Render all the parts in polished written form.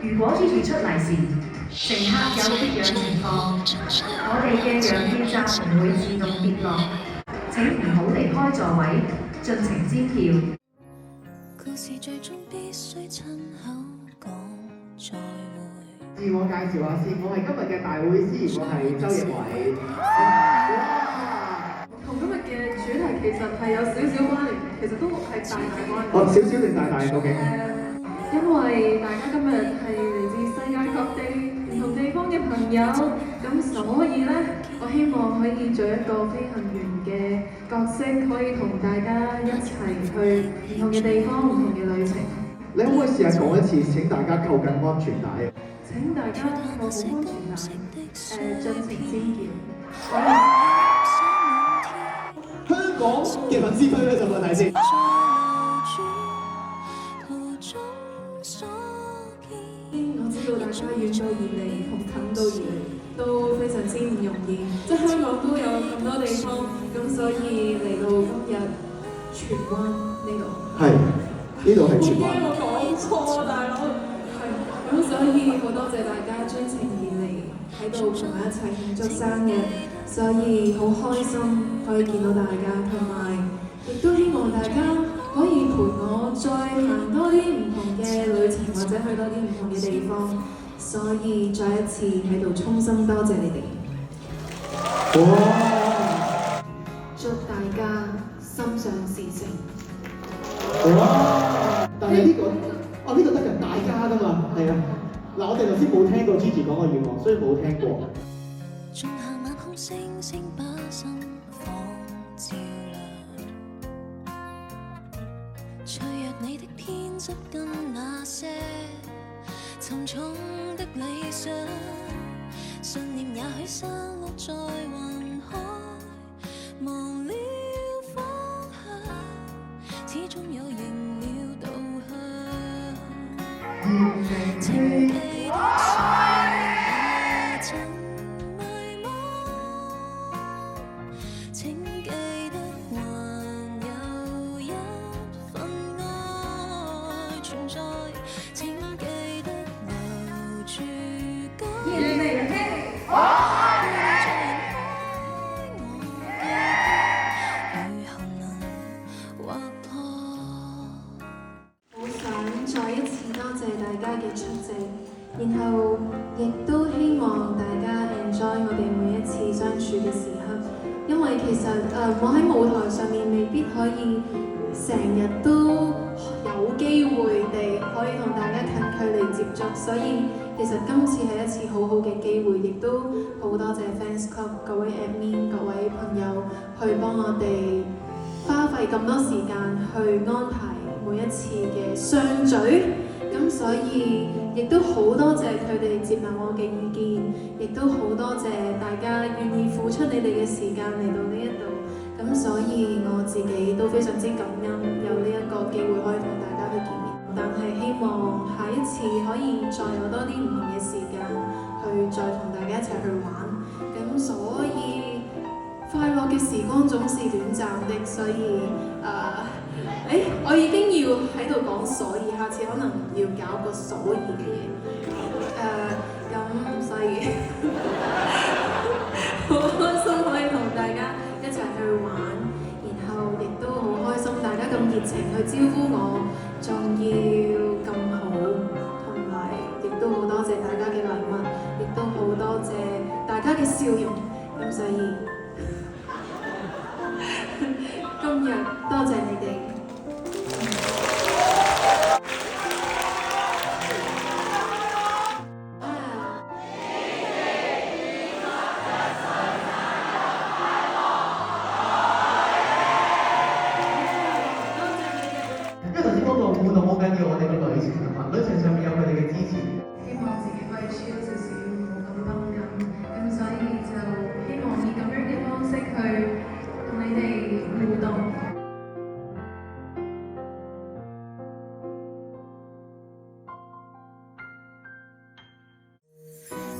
如果 Gigi 出嚟時，乘客有缺氧情況，我哋嘅氧氣閘門會自動跌落，請唔好離開座位，盡情尖叫。故事最終必須親口講再會。自我介紹下先，我係今日嘅大會師，我係周奕偉。同今日嘅主題其實係有少少關聯，其實都係大關聯。少少定大究竟？因為大家今日係嚟自世界各地唔同地方嘅朋友，咁所以呢，我希望可以做一個飛行員嘅角色，可以同大家一齊去唔同嘅地方、唔同嘅旅程。你可唔可以試下講一次？請大家扣緊安全帶。請大家扣好安全帶，盡情尖叫。香港嘅粉絲推呢首歌睇先。我知道大家遠道而嚟同近道而嚟都非常之唔容易，即係香港都有咁多地方，咁所以嚟到今日荃灣呢度。係，呢度係荃灣。我驚我講錯，大佬。係，咁所以好多謝大家專程而嚟喺度同我一齊慶祝生日，所以好開心可以見到大家，同埋亦都希望大家可以陪我再行多啲唔同嘅旅程，或者去多啲唔同嘅地方，所以再一次喺度衷心多謝你哋。哇！祝大家心想事成。哇！但係呢個得人大家㗎嘛，係啊。嗱，我哋頭先冇聽過 Gigi 講個願望，所以冇聽過。仲夏晚空星星把心房照亮，脆弱你的偏執跟那些沉重的理想，信念也許散落在雲海，忘了方向，始終有贏了導向。請記得誰曾迷惘，請記得還有一份愛存在，請記得留住感再一次多謝大家嘅出席，然後亦都希望大家 enjoy 我哋每一次相處嘅時刻，因為其實我喺舞台上面未必可以成日都有機會地可以同大家近距離接觸，所以其實今次係一次好好嘅機會，亦都好多謝 Fans Club 各位 admin 各位朋友去幫我哋花費咁多時間去安排每一次嘅相聚，咁所以亦都好多謝佢哋接納我嘅意見，亦都好多謝大家願意付出你哋嘅時間嚟到呢一度，咁所以我自己都非常之感恩有呢一個機會可以同大家去見面，但係希望下一次可以再有多啲唔同嘅時間去再同大家一齊去玩，咁所以快樂嘅時光總是短暫的，所以我已經要喺度講所以，下次可能要搞個所以嘅嘢。咁所以好開心可以同大家一齊去玩，然後亦都好開心大家咁熱情去招呼我，仲要咁好，同埋亦都好多謝大家嘅禮物，亦都好多謝大家嘅笑容，咁所以今日多謝你哋。旅程上面有佢哋嘅支持，希望自己可以超少少，冇咁繃緊，咁所以就希望以咁樣嘅方式去同你哋互動。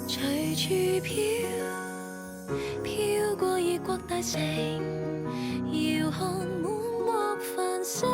隨處飄，飄過異國大城，遙看滿目繁星。